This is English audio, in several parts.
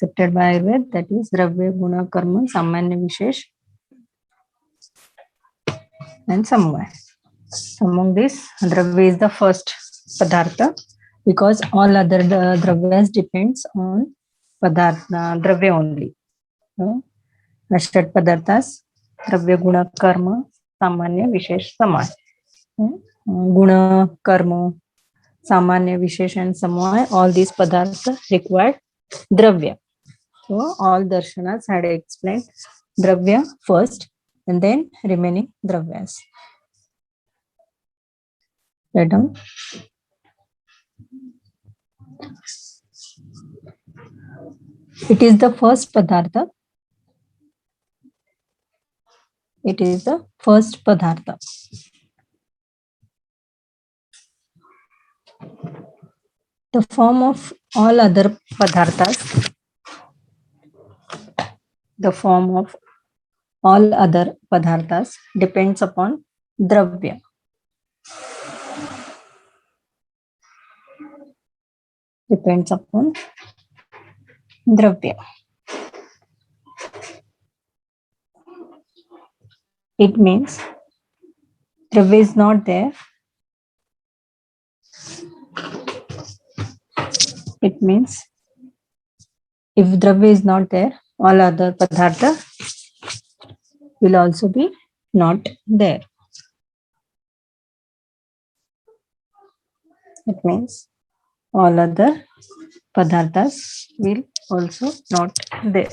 accepted by Ayurveda, that is Dravya, Guna, Karma, Samanya, Vishesh and Samvaya. Among this, Dravya is the first Padartha because all other Dravyas depends on Padartha, Dravya only. Ashtat Padarthas, Dravya, Guna, Karma, Samanya, Vishesh, Samaya. Guna, Karma, Samanya, Vishesh and Samaya, all these Padartha required Dravya. So all darshanas had explained Dravya first and then remaining Dravyas. Write down. It is the first Padartha. It is the first Padartha. The form of all other Padarthas, the form of all other Padarthas depends upon Dravya. Depends upon Dravya. It means Dravya is not there. It means if Dravya is not there, all other Padartha will also be not there. It means all other Padarthas will also not there.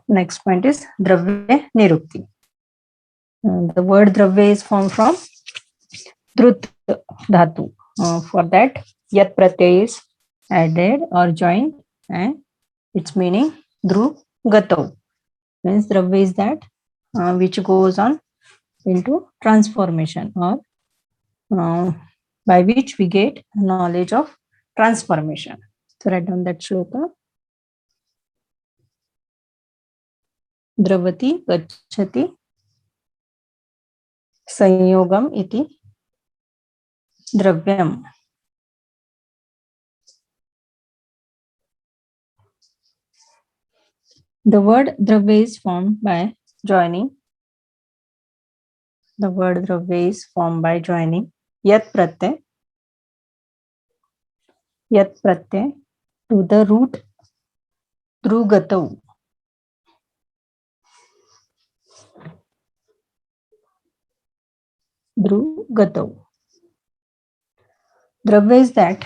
Next point is Dravya Nirukti. The word Dravya is formed from Drut Dhatu. For that, Yat Pratyay is added or joined and its meaning Dhru Gato. Means Dravya is that which goes on into transformation or by which we get knowledge of transformation. So write down that shloka. Dravati gacchati sanyogam iti dravyam. The word dravya is formed by joining. The word dravya is formed by joining yat pratyay to the root drugatav. Drugatav. Dravya is that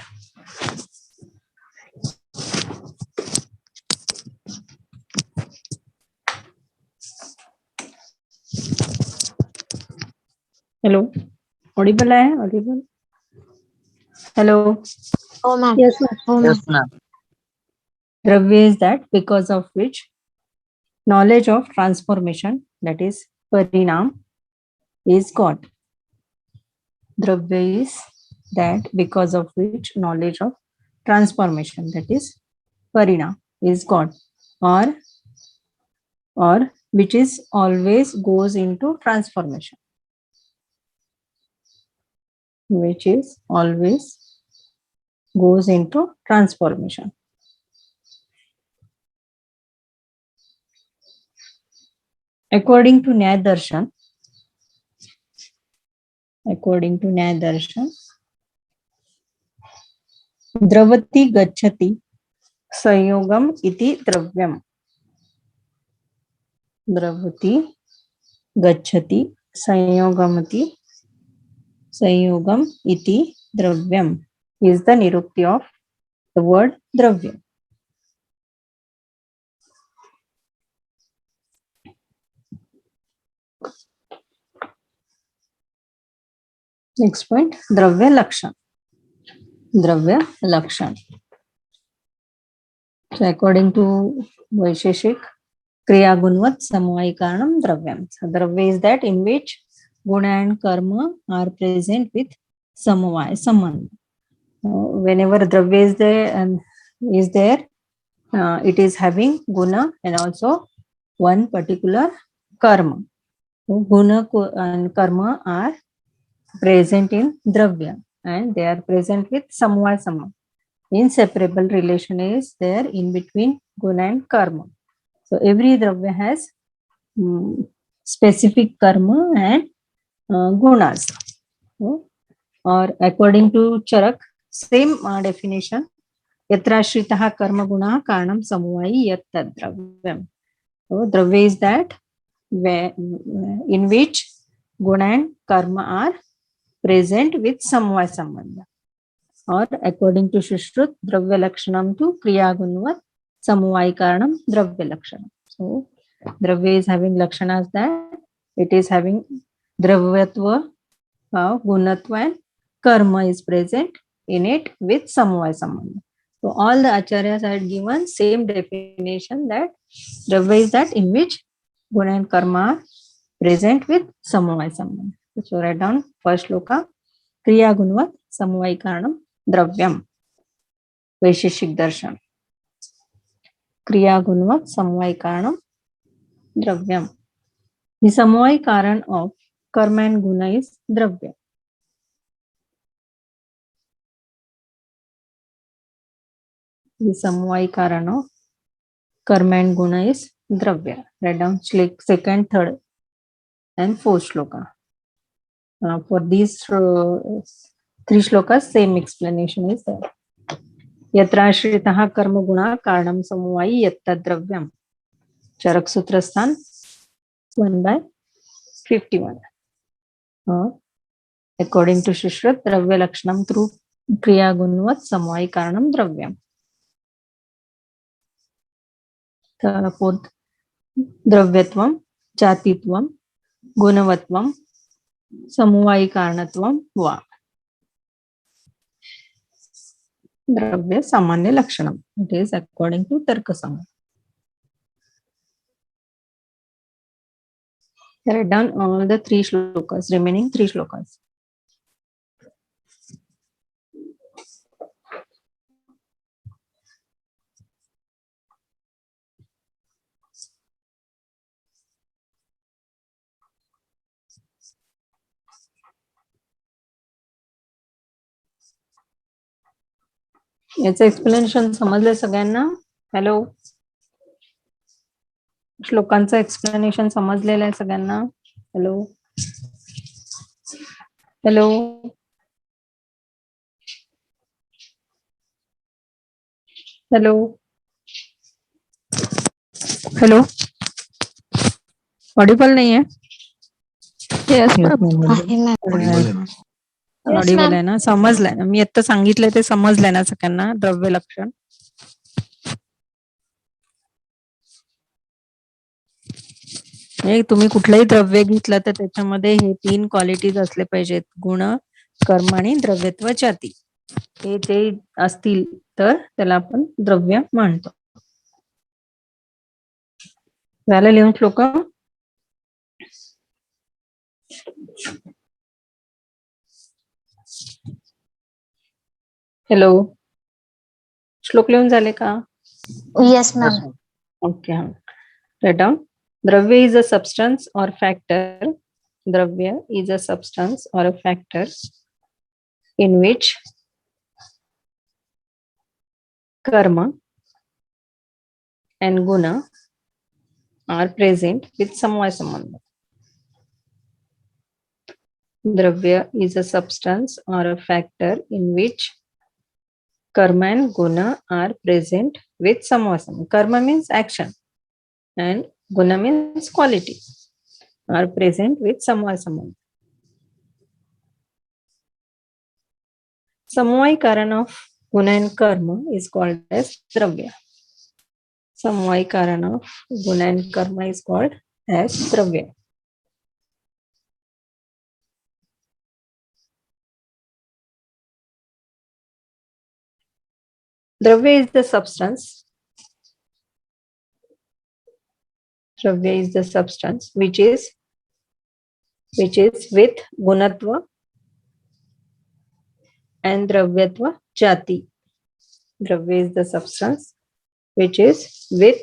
hello, audible hai? Audible. Hello. Oh, ma'am. Yes, ma'am. Oh, ma'am. Yes, ma'am. Dravya is that because of which knowledge of transformation, that is parinam, is got. Dravya is that because of which knowledge of transformation, that is parinam, is got, or which is always goes into transformation, which is always goes into transformation. According to Nyaya Darshan, Dravati gacchati sanyogam iti dravyam. Dravati gacchati sanyogam iti dravyam is the nirukti of the word dravya. Next point, Dravya Lakshan. Dravya Lakshan. So according to Vaisheshik, Kriya Gunvat Samvai Karanam Dravyam. So Dravya is that in which Guna and Karma are present with Samvai, Samman. Whenever Dravya is there, it is having Guna and also one particular Karma. So Guna and Karma are present in Dravya. and they are present with samvaya samam. Inseparable relation is there in between guna and karma. So every dravya has specific karma and gunas. Or according to Charak, same definition. Yatrashritah karma guna karanam samuvayi yat dravyam. So dravya is that in which guna and karma are present with samvaya sambandha. Or according to Shushrut, dravya lakshanam to kriya gunvat samuvayi karanam dravya lakshanam. So dravya is having lakshanas that it is having dravyatva, gunatva and karma is present in it with samvaya sambandha. So all the acharyas had given same definition that dravya is that in which guna and karma are present with samvaya sambandha. So write down first shloka. Kriya gunvat samvaya karanam dravyam. Vaisheshik darshan. Kriya gunvat samvaya karanam dravyam. The samvaya karan of karma and guna is dravya. The samvaya karan of karma and guna is dravya. Write down second, third, and fourth shloka. For these three shlokas, same explanation is there. Yatrashritah karma guna karanam samvayi yatta dravyam. Charak Sutrasthan 1/51. According to Shishrat, dravya lakshanam through kriya gunvat samvayi karanam dravyam. Fourth, dravyatvam, jatitvam, gunavatvam, samuvayi karanatvam va. Dravya samanya lakshanam. It is according to Tarkasanga. Write down all the three shlokas, remaining three shlokas. याचं explanation समजलं सगळ्यांना? Hello, श्लोकांचं explanation समजलेलं आहे सगळ्यांना? Hello hello hello hello, Audible नाही आहे? Audible आहे ना? समजलंय ना? मी आता सांगितलंय ते समजलंय ना सगळ्यांना? द्रव्य लक्षण तुम्ही कुठलंही द्रव्य घेतलं तर त्याच्यामध्ये हे तीन क्वालिटीज असले पाहिजेत: गुण, कर्म आणि द्रव्यत्व जाती. हे जे असतील तर त्याला आपण द्रव्य म्हणतो. झालं लिहून श्लोक? हॅलो, श्लोक लिहून झाले का? Yes, ma'am. Okay. Write down. Dravya is a substance or factor. Dravya is a substance or a factor in which karma and guna are present with samvaya sambandha. Dravya is a substance or a factor in which karma and guna are present with samvaya sambandha. Karma means action and guna means quality, are present with samvaya sambandha. Samvaya karan of guna and karma is called as dravya. Samvaya karan of guna and karma is called as dravya. Dravya is the substance. Dravya is the substance which is with gunatva and dravyatva jati. Dravya is the substance which is with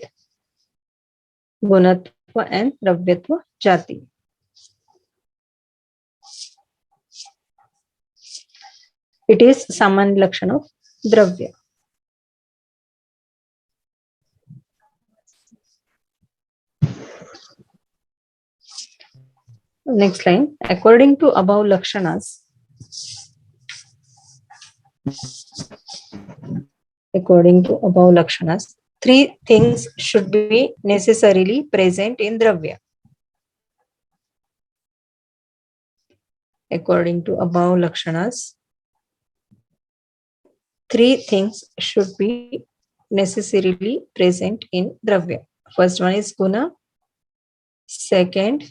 gunatva and dravyatva jati. It is सामान्य लक्षण of द्रव्य. Next line, according to above lakshanas, three things should be necessarily present in dravya. According to above lakshanas, three things should be necessarily present in dravya. First one is guna, second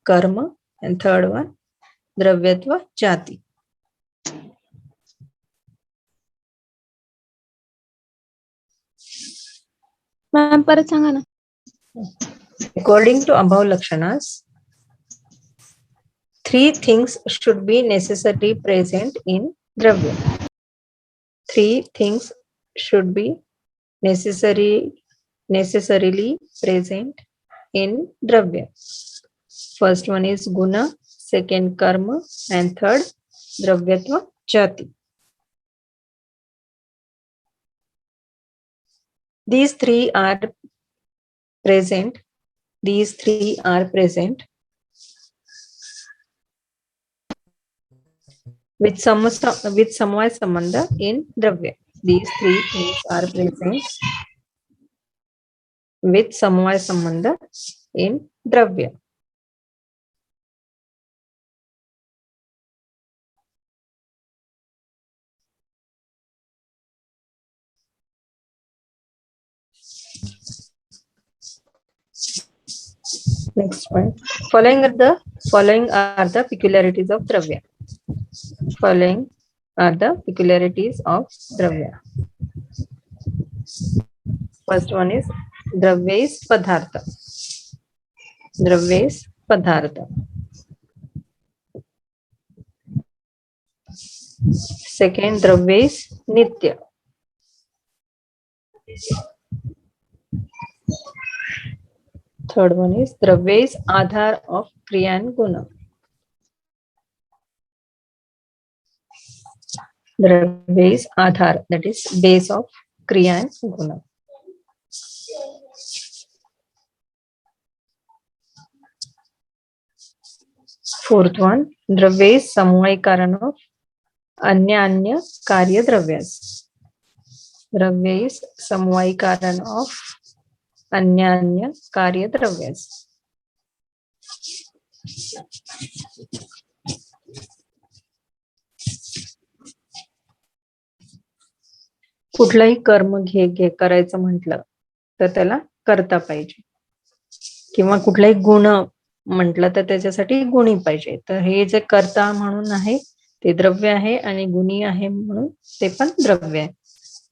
karma, and third one dravyatva jati. Ma'am परत सांगा ना. According to above lakshanas, three things should be necessarily present in dravya. Three things should be necessarily present in dravya. First one is guna, second karma, and third dravyatva jati. These three are present with samvaya sambandha in dravya. These three things are present with samvaya sambandha in dravya. Next point. Following are the peculiarities of dravya. Following are the peculiarities of dravya. First one is dravya is padartha. Dravya is padartha. Second, dravya is nitya. Third one is dravya is aadhar of kriya and guna. Dravya is aadhar, that is base of kriya and guna. Fourth one, dravya is samvayikaran of anya karya dravyas. Dravya is samvayikaran of anya karya dravyas. कुठलाही कर्म करायचं म्हटलं तर त्याला करता पाहिजे, किंवा कुठलाही गुण म्हटलं तर त्याच्यासाठी गुणी पाहिजे. तर हे जे कर्ता म्हणून आहे ते द्रव्य आहे, आणि गुणी आहे म्हणून ते पण द्रव्य आहे.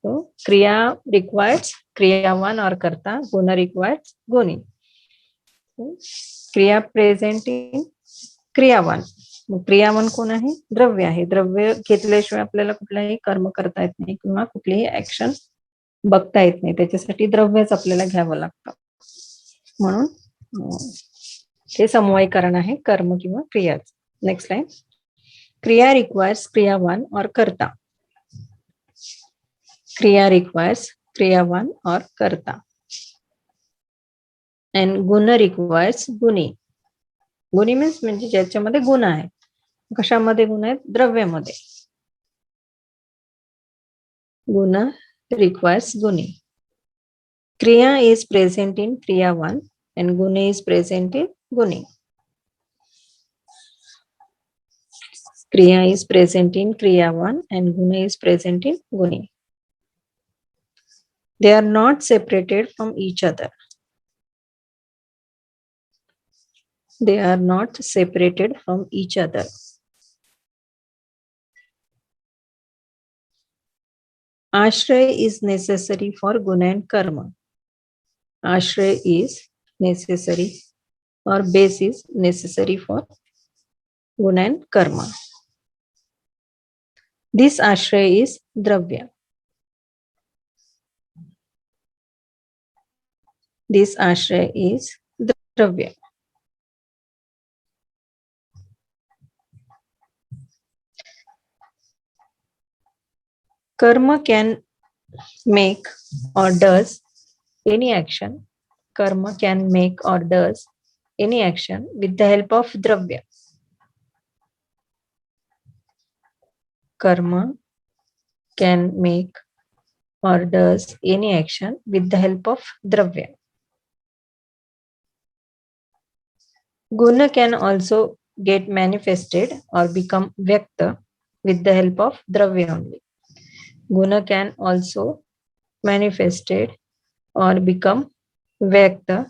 तो क्रिया रिक्वायर्स क्रियावान और कर्ता, गुण रिक्वायर्स गुणी. क्रिया प्रेझेंट इन क्रियावान. क्रियावान कोण आहे? द्रव्य आहे. द्रव्य घेतल्याशिवाय आपल्याला कुठलाही कर्म करता येत नाही किंवा कुठलीही ऍक्शन बघता येत नाही. त्याच्यासाठी द्रव्यच आपल्याला घ्यावं लागतं. म्हणून हे समवायीकरण आहे कर्म किंवा क्रियाच. नेक्स्ट लाइन, क्रिया रिक्वायर्स क्रियावान और कर्ता. क्रिया रिक्वायर्स क्रियावान और कर्ता. एंड गुण रिक्वायर्स गुणी. गुणी मीन्स म्हणजे ज्याच्यामध्ये गुण आहे. कशामध्ये गुण आहेत? द्रव्यामध्ये. गुण requires guni. Kriya is present in kriyavan and guna is present in guni. Kriya is present in kriyavan and guna is present in guni. They are not separated from each other. They are not separated from each other. Ashraya is necessary for guna and karma. Ashraya is necessary, or base is necessary for guna and karma. This ashraya is dravya. This ashraya is dravya. Karma can make or does any action. Karma can make or does any action with the help of dravya. Karma can make or does any action with the help of dravya. Guna can also get manifested or become vyakta with the help of dravya only. Guna can also manifested or become vyakta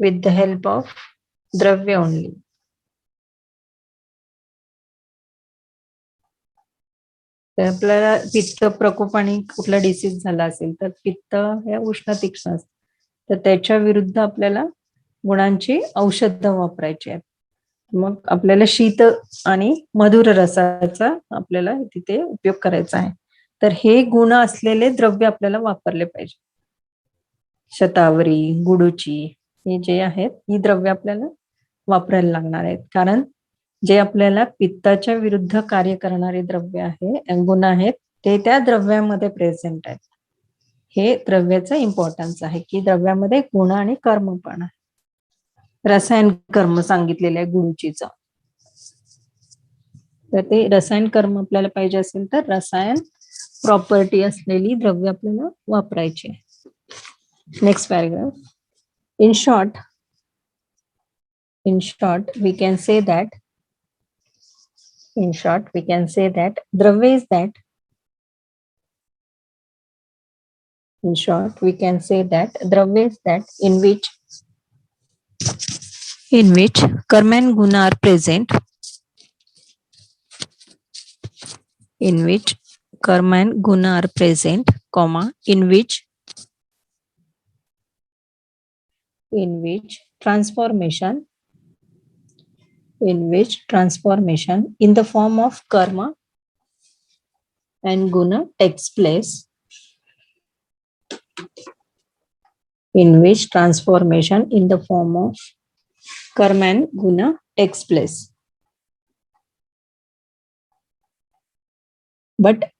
with the help of dravya only. तर आपल्याला पित्त प्रकोपाने कुठला disease झाला असेल तर पित्त हे उष्ण तीक्ष्ण असतं, तर त्याच्या विरुद्ध आपल्याला गुणांची औषधं वापरायची आहेत. मग आपल्याला शीत आणि मधुर रसाचा आपल्याला तिथे उपयोग करायचा आहे. तर हे गुण असलेले द्रव्य आपल्याला वापरले पाहिजे. शतावरी, गुडूची हे जे आहेत ही द्रव्य आपल्याला वापरायला लागणार आहेत, कारण जे आपल्याला पित्ताच्या विरुद्ध कार्य करणारे द्रव्य आहे, गुण आहेत, ते त्या द्रव्यामध्ये प्रेझेंट आहेत. हे द्रव्याचं इम्पॉर्टन्स आहे की द्रव्यामध्ये गुण आणि कर्म पण आहे. रसायन कर्म सांगितलेलं आहे गुरुचीचं. तर ते रसायन कर्म आपल्याला पाहिजे असेल तर रसायन प्रॉपर्टी असलेली द्रव्य आपल्याला वापरायची आहे. Next paragraph. In short, we can say that dravya is that. In short, we can say that dravya is that in which karma and guna are present. In which karma and guna are present, comma, in which transformation in the form of karma and guna takes place. In which transformation in the form of karma and guna takes place. But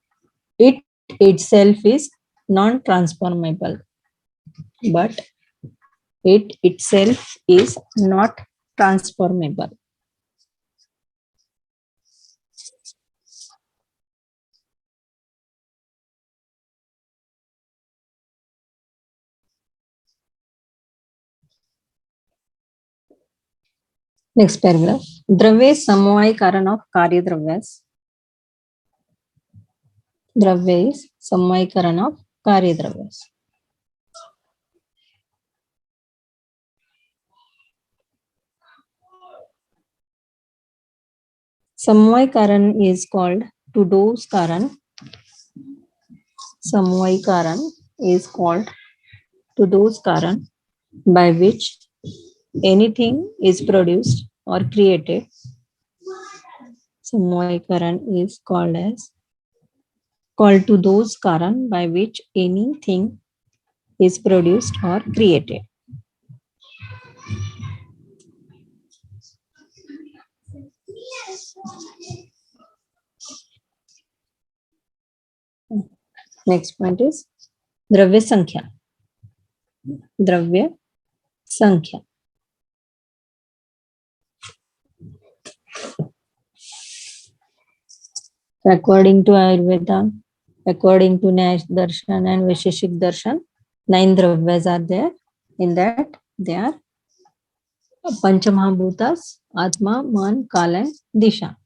it itself is non-transformable. But it itself is not transformable. Next paragraph. Dravya is samvaya karan of karya dravyas. Dravya is samvaya karan of karya dravyas. Samvaya karan is called to dose karan. Samvaya karan is called to dose karan by which anything is produced or created. Samvaya karan is called to those karan by which anything is produced or created. Next point is dravya sankhya. Dravya sankhya. According to Ayurveda, according to Nash Darshan and Vaisheshik Darshan, 9 dravyas are there. In that, they are Panchamahabhutas, Atma, Man, Kal and Disha.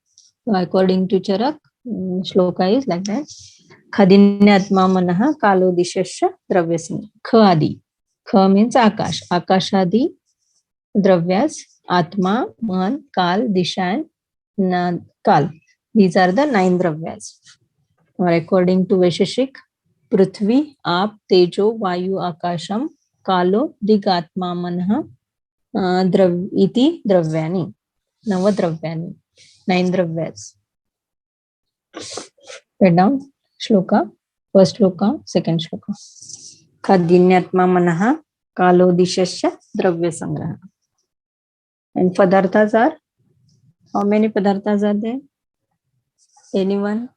So according to Charak, shloka is like that. Khadinyatma manaha kalo dishasya dravyasya. Khadi. Kha means Akash. Akashadi dravyas, Atma, Man, Kal, Disha and Kal. These are the 9 dravyas. Or according to Vaisheshik, Prithvi, Aap, Tejo, Vayu, Akasham, Kalo, Digatma, Manha, iti dravyani. Navadravyani. 9 dravyas. Write down shloka. First shloka, second shloka. Khadinyatma manaha kalo dishasya dravya sangraha. And padarthas are, how many padarthas are there? Anyone?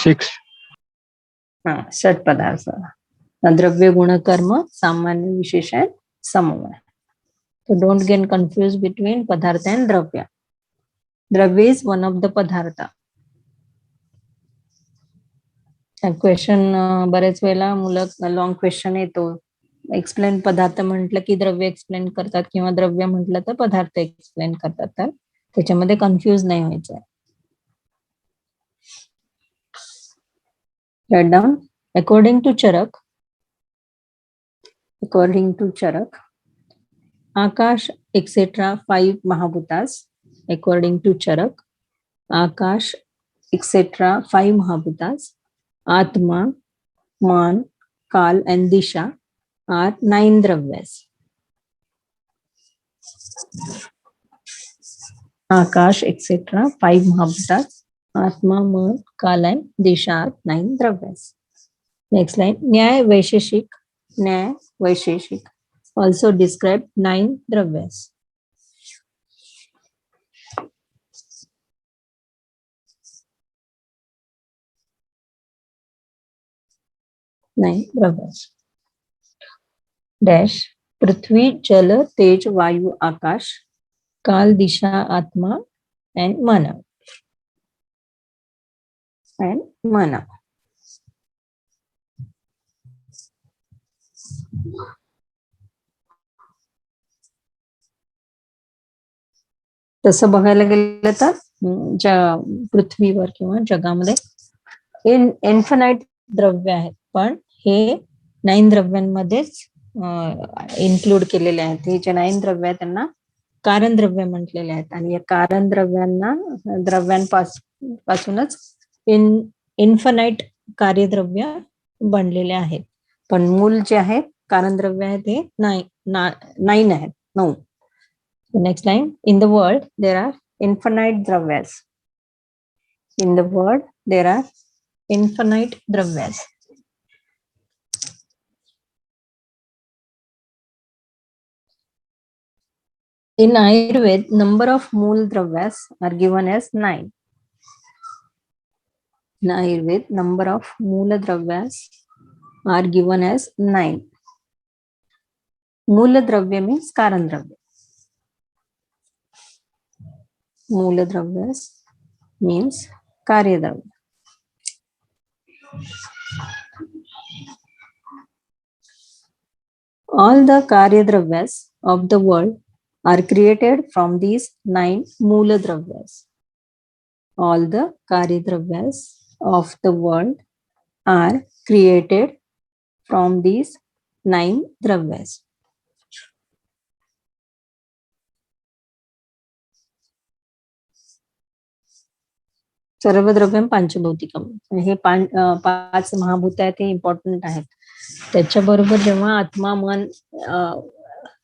6. हाँ, षट पदार्थ, द्रव्य गुण कर्म सामान्य विशेषण समवाय. So don't get confused between padartha and dravya. Dravya is one of the padartha. Question बरेच वेळेला मुलं लॉंग क्वेश्चन येतो, एक्सप्लेन पदार्थ म्हटलं की द्रव्य एक्सप्लेन करतात किंवा द्रव्य म्हटलं तर पदार्थ एक्सप्लेन करतात, तर त्याच्यामध्ये कन्फ्यूज नाही व्हायचं. Write down. According to Charak, akash etcetera 5 महाभूतास. According to Charak, akash etcetera 5 महाभूतास, Atma, Man, Kal and Disha are 9 dravyas. Akash etc. 5 Mahabhutas, Atma, Man, Kal and Disha are 9 dravyas. Next line. Nyay Vaisheshik also describe 9 dravyas. Dash. Prithvi, Jal, Tej, Vayu, Akash, Kal, Disha, Atma and Mana. तसं बघायला गेलं तर पृथ्वीवर किंवा जगामध्ये infinite द्रव्य आहेत, पण हे 9 द्रव्यांमध्येच इन्क्लूड केलेले आहेत. हे जे 9 द्रव्य आहेत त्यांना कारण द्रव्य म्हटलेले आहेत, आणि या कारण द्रव्यांपासूनच इन्फिनाइट कार्यद्रव्य बनलेले आहेत. पण मूल जे आहेत कारण द्रव्य आहेत हे 9 आहेत, 9. Next line. In the world there are infinite dravyas. In the world there are infinite dravyas. In Ayurveda, number of mool dravyas are given as 9. In Ayurveda, number of moola dravyas are given as 9. Moola dravya means karan dravya. Moola dravyas means karya dravya. All the karya dravyas of the world are created from these 9 moola dravyas. All the karya dravyas of the world are created from these 9 dravyas. सर्व द्रव्यम पंचभौतिकम. हे 5 महाभूत आहेत, हे important आहेत. त्याच्याबरोबर जेव्हा आत्मा मन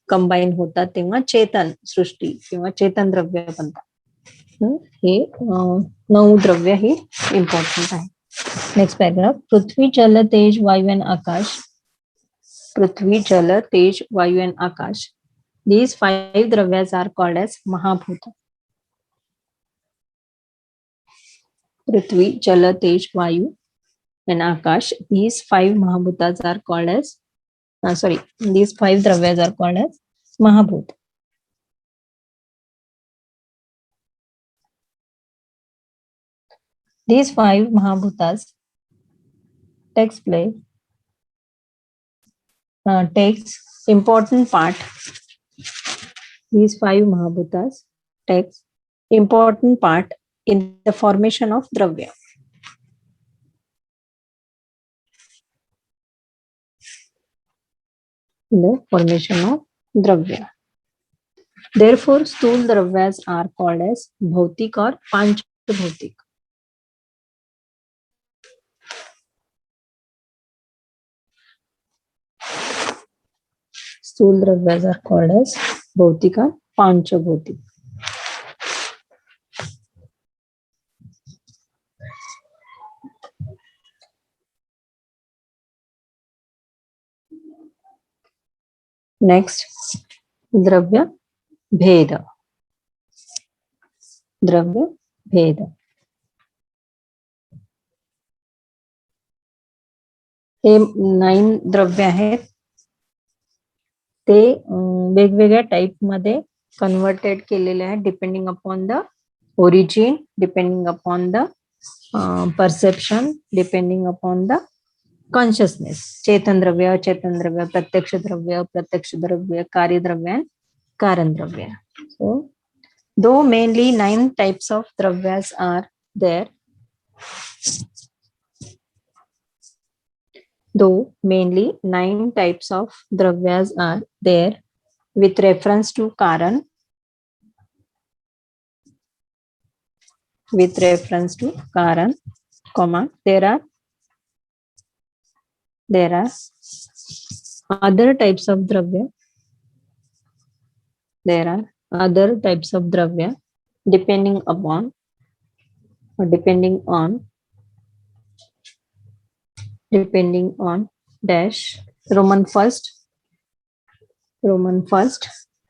combine होतात तेव्हा चेतन सृष्टी किंवा चेतन द्रव्य बनतात. हे 9 द्रव्य हे इम्पॉर्टंट आहे. Next paragraph. पृथ्वी, जल, तेज, वायू and आकाश. पृथ्वी, जल, तेज, वायू and Akash. These 5 dravyas are called as Mahabhuta. Prithvi, Jala, Tej, Vayu and Akash. These 5 Mahabhutas are called as, these 5 dravyas are called as Mahabhuta. These 5 Mahabhutas takes important part. These 5 Mahabhutas takes important part in the formation of dravya. In the formation of dravya. Therefore, stool dravyas are called as bhautik or panchabhautik. Stool dravyas are called as bhautik or panchabhautik. Next, dravya bheda. Dravya bheda. हे 9 द्रव्य आहेत ते वेगवेगळ्या type मध्ये converted केलेले आहेत depending upon the origin, depending upon the perception, depending upon the consciousness. चेतन द्रव्य, अचेतन द्रव्य, प्रत्यक्ष द्रव्य, अप्रत्यक्ष द्रव्य, कार्यद्रव्य and karan dravya. So though mainly 9 types of dravyas are there, though mainly 9 types of dravyas are there with reference to karan, with reference to karan, comma, there are other types of dravya, there are other types of dravya depending upon or depending on dash roman first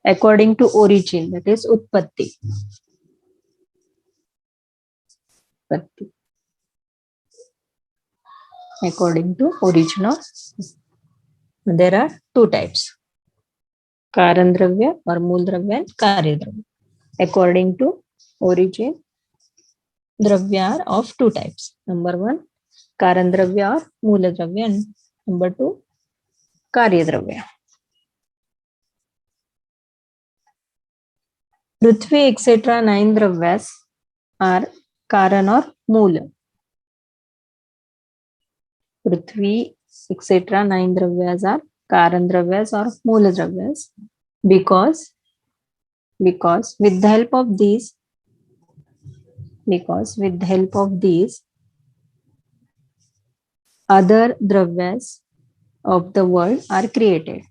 according to origin, that is utpatti. According to origin of, there are two types, karan dravya or mool dravya and karya dravya. According to origin, dravya are of two types. Number one, karan dravya or moola dravya, and number two, karya dravya. Prithvi etc. 9 dravyas are karan or moola. Prithvi etc. 9 dravyas are karan dravyas or moola dravyas because with the help of these other dravyas of the world are created.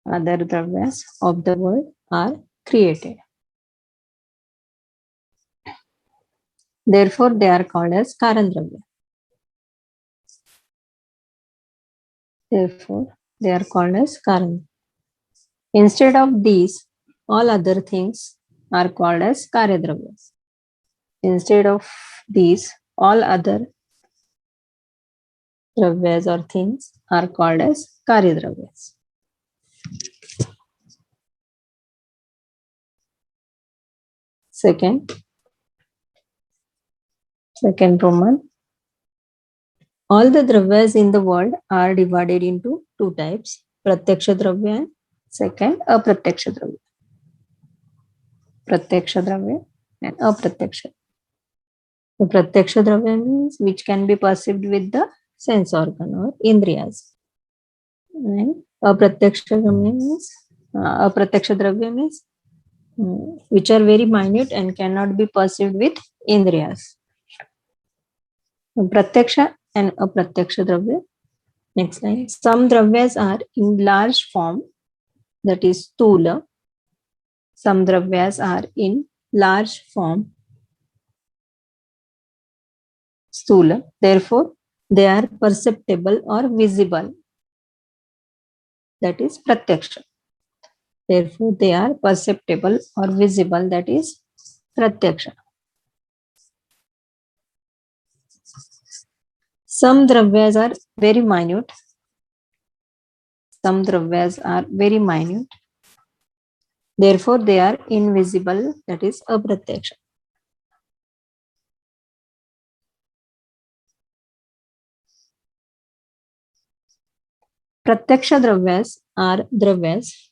Other dravyas of the world are created. Therefore, they are called as karan dravya. Therefore, they are called as karan. Instead of these, all other things are called as karya dravyas. Instead of these, all other dravyas or things are called as karya dravyas. Second Roman. All the dravyas in the world are divided into two types, pratyaksha dravya and second apratyksha dravya. Pratyaksha dravya and apratyksha. The pratyaksha dravya means which can be perceived with the sense organ or indriyas. And apratyksha dravya means which are very minute and cannot be perceived with indriyas. Pratyaksha and apratyksha dravya. Next line. Some dravyas are in large form, that is stula. Some dravyas are in large form, stula. Therefore, they are perceptible or visible, that is pratyaksha. Therefore, they are perceptible or visible, that is pratyaksha. Some dravyas are very minute. Some dravyas are very minute. Therefore, they are invisible, that is apratyaksha. Pratyaksha dravyas are dravyas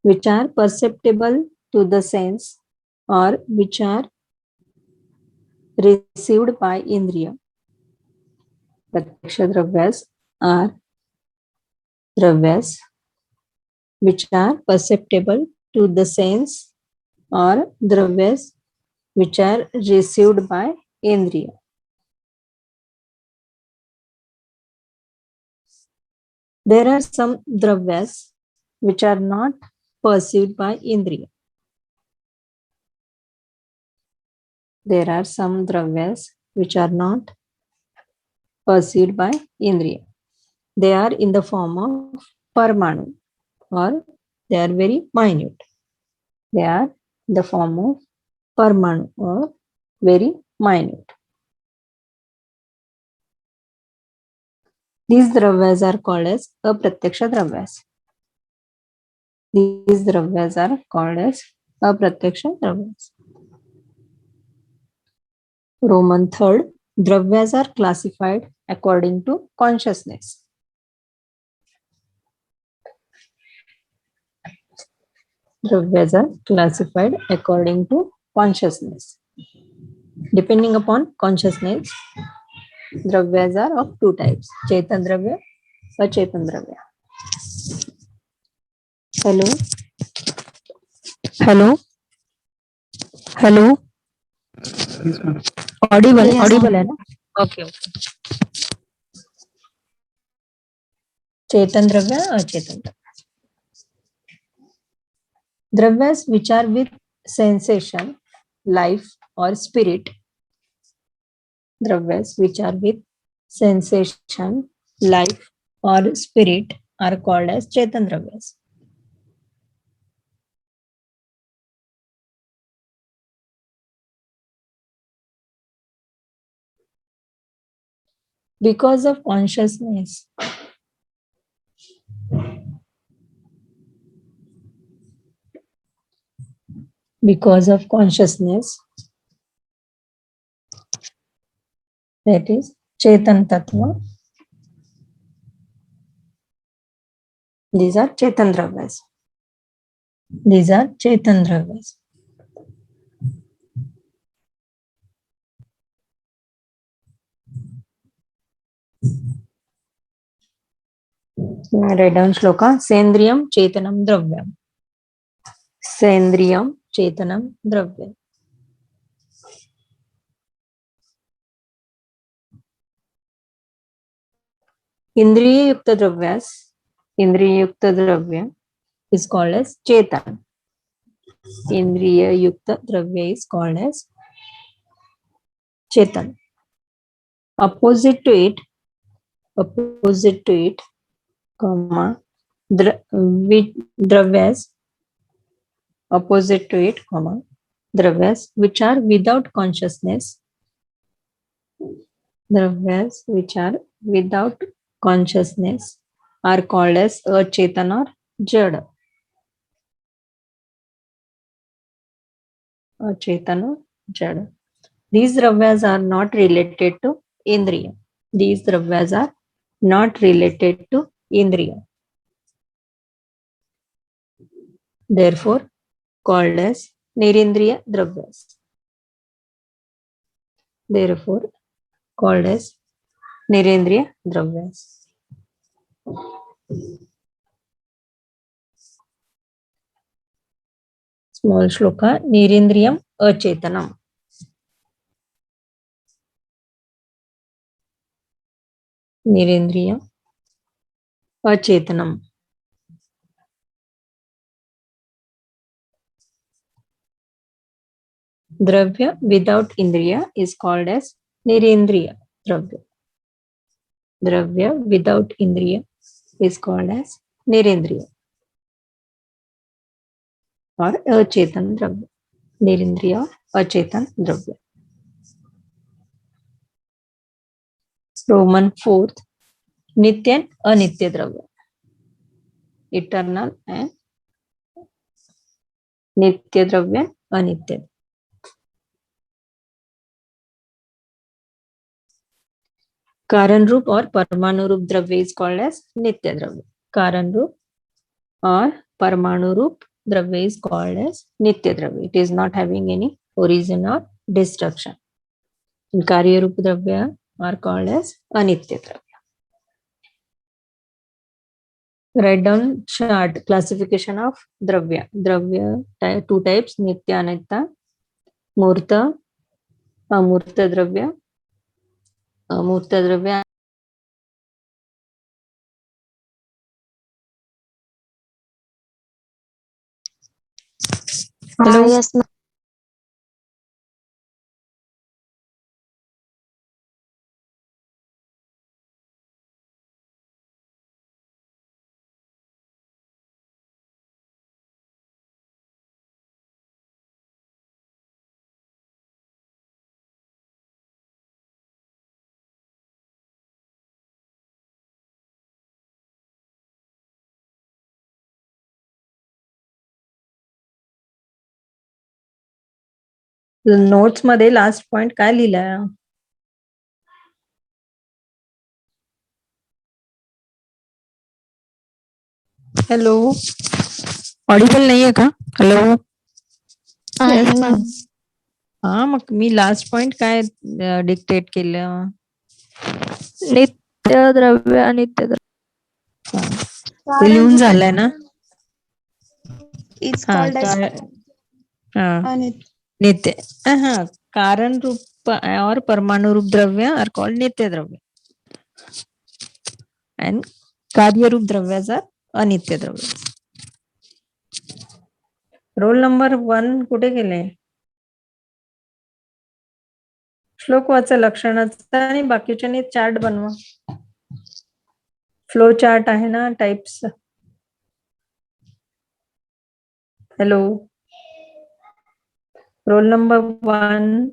which are perceptible to the sense or which are received by indriya. Pratyaksha dravyas are dravyas which are perceptible to the sense or dravyas which are received by indriya. There are some dravyas which are not perceived by indriya. There are some dravyas which are not perceived by indriya. They are in the form of parmanu or they are very minute. They are in the form of parmanu or very minute. These dravyas are called as apratyaksh dravyas. These dravyas are called as apratyaksh dravyas. Roman third, dravyas are classified according to consciousness. Dravyas are classified according to consciousness. Depending upon consciousness, dravyas are of two types: Chetan dravya, Achetan dravya. Hello, hello, hello. Yes, ma'am. Audible, Yes, audible है ना? Okay, okay. Chetan dravya, Achetan dravya. Dravyas which are with sensation, life or spirit. Dravyas which are with sensation, life or spirit are called as Chetan dravyas. Because of consciousness, because of consciousness, that is Chetan Tattva, these are Chetan dravyas. These are Chetan dravyas. Write down shloka. Sendriyam Chetanam Dravyam. Sendriyam Chetanam Dravyam. Indriya Yukta Dravyas. Indriya Yukta Dravya is called as Chetan. Indriya Yukta Dravya is called as Chetan. Opposite to it, comma, dravyas, opposite to it, comma, dravyas which are without consciousness, dravyas which are without consciousness are called as Achetan or Jada. Achetan or Jada. These dravyas are not related to Indriya. These dravyas are not related to Indriya. Therefore, called as Nirindriya dravyas. Therefore, called as Nirindriya dravyas. Small shloka. Nirindriyam Achetanam. Nirindriyam Achetanam. Dravya without Indriya is called as Nirindriya Dravya. Dravya without Indriya is called as Nirindriya or Achetan Dravya. Nirindriya or Achetan Dravya. Roman fourth, Nitya and Anitya Dravya. Eternal and Nitya Dravya, Anitya. Karan Roop or Parmanu Roop Dravya is called as Nitya Dravya. Karan Roop or Parmanu Roop Dravya is called as Nitya Dravya. It is not having any origin or destruction. And Karya Roop Dravya are called as Anitya Dravya. Write down chart classification of Dravya. Dravya two types, Nitya Anitya, Murta, Amurta Dravya. Amurta Dravya. Hello. Yes, ma'am. Notes मध्ये last point काय लिहिलाय? Hello, Audible नाहीये का? Hello. आहे ma'am. हा, मग मी last point काय dictate केलं? नित्य द्रव्य अनित्य द्रव्य. ते लिहून झालंय ना? इज हा, कॉल्ड एज नित्य. हा, कारण रूप और परमाणु रूप द्रव्य आर कॉल्ड नित्य द्रव्य and कार्य रूप द्रव्याज आर अनित्य द्रव्य. रोल नंबर 1 कुठे गेले? श्लोक वाचा लक्षणाचा आणि बाकीच्याने चार्ट बनवा. फ्लो चार्ट आहे ना, types. Hello, roll number 1.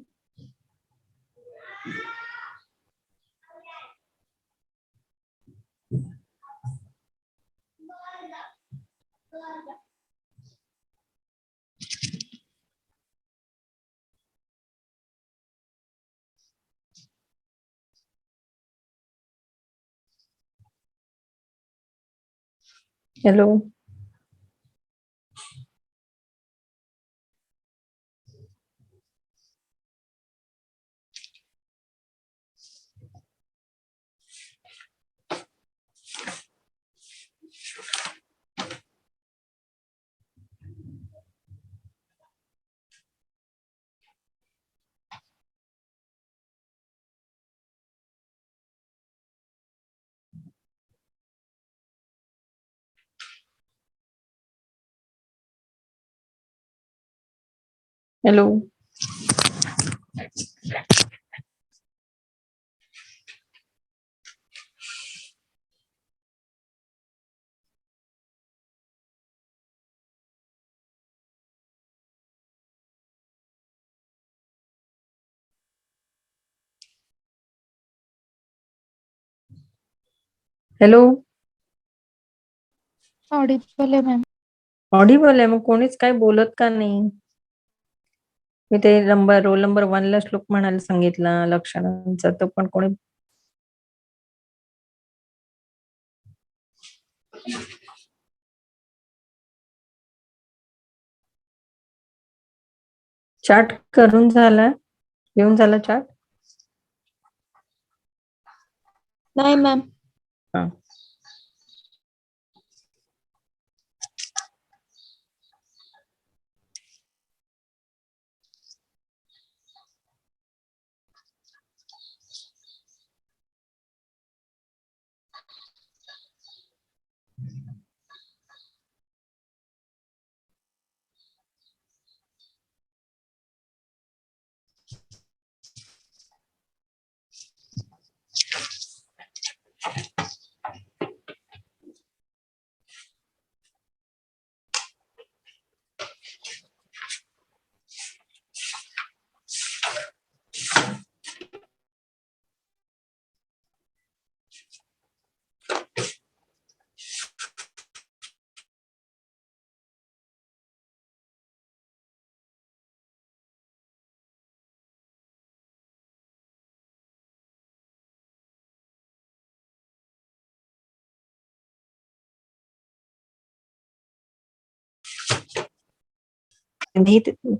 Hello, hello. Hello, Audible आहे मॅम. ऑडिबल आहे, मग कोणीच काय बोलत का नाही? मी ते रोल नंबर 1 ला श्लोक म्हणायला सांगितला लक्षणांचा, तो पण कोणी चार्ट करून झाला? लिहून झाला चार्ट? नाही मॅम. हा.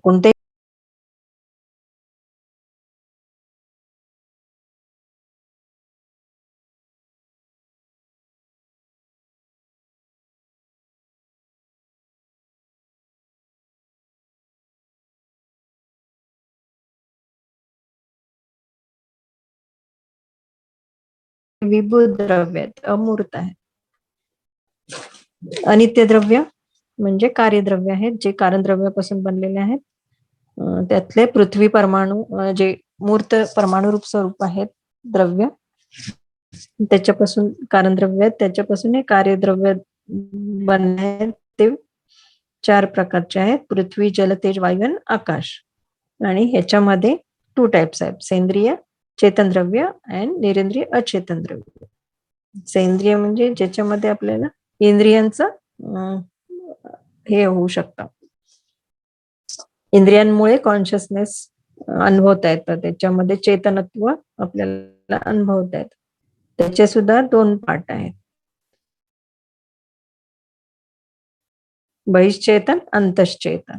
कोणते विभू द्रव्य अमूर्त आहे. अनित्य द्रव्य म्हणजे कार्यद्रव्य आहेत, जे कारण द्रव्यापासून बनलेले आहेत. त्यातले पृथ्वी परमाणू जे मूर्त परमाणु रूप स्वरूप आहेत द्रव्य, त्याच्यापासून कारण द्रव्य, त्याच्यापासून हे कार्यद्रव्य बनले. ते 4 प्रकारचे आहेत: पृथ्वी, जल, तेज, वायू आणि आकाश. आणि ह्याच्यामध्ये 2 टाइप्स आहेत: सेंद्रिय चेतन द्रव्य आणि निरेंद्रिय अचेतन द्रव्य. सेंद्रिय म्हणजे ज्याच्यामध्ये आपल्याला इंद्रियांचं हे होऊ शकतं, इंद्रियांमुळे कॉन्शियसनेस अनुभवता येतं, त्याच्यामध्ये चेतनत्व आपल्याला अनुभवता येतं. त्याचे सुद्धा 2 पार्ट आहेत. बहिश्चेतन, अंतश्चेतन.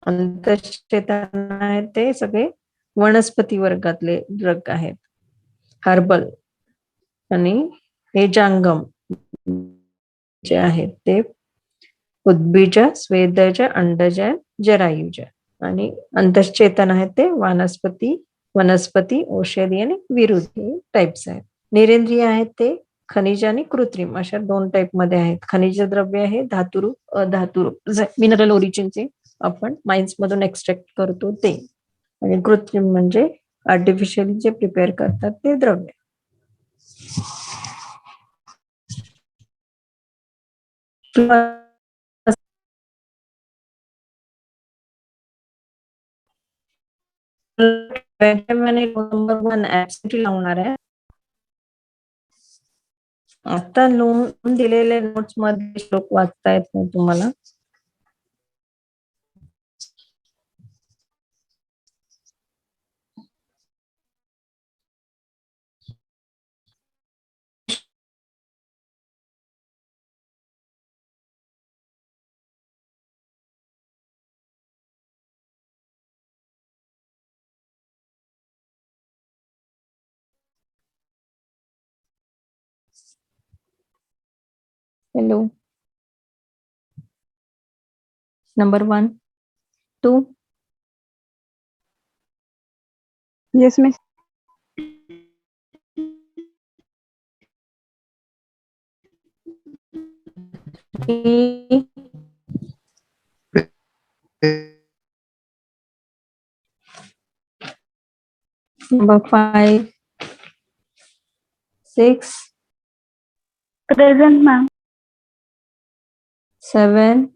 अंतश्चेतन आहेत ते सगळे वनस्पती वर्गातले ड्रग आहेत, हर्बल. आणि हे जांगम जे आहेत ते उद्बीज, स्वेदज, अंडज, जरायुज. आणि अंतश्चेतन आहेत ते वनस्पती, औषधी आणि विरुद्धी टाइप्स आहेत. निरेंद्रिय आहेत ते खनिज आणि कृत्रिम अशा 2 टाइप मध्ये आहेत. खनिज द्रव्य आहे धातुरूप, अधातुरूप, मिनरल ओरिजिनचे आपण माइन्स मधून एक्सट्रॅक्ट करतो ते. आणि कृत्रिम म्हणजे आर्टिफिशियली जे प्रिपेअर करतात ते द्रव्य. नंबर 1 ऍब्सिटी लावणार आहे. आता लिहून दिलेल्या नोट्स मध्ये श्लोक वाचता येत नाही तुम्हाला? Hello. Number 1, 2. Yes, miss. Number 5, 6, Present, ma'am. 7,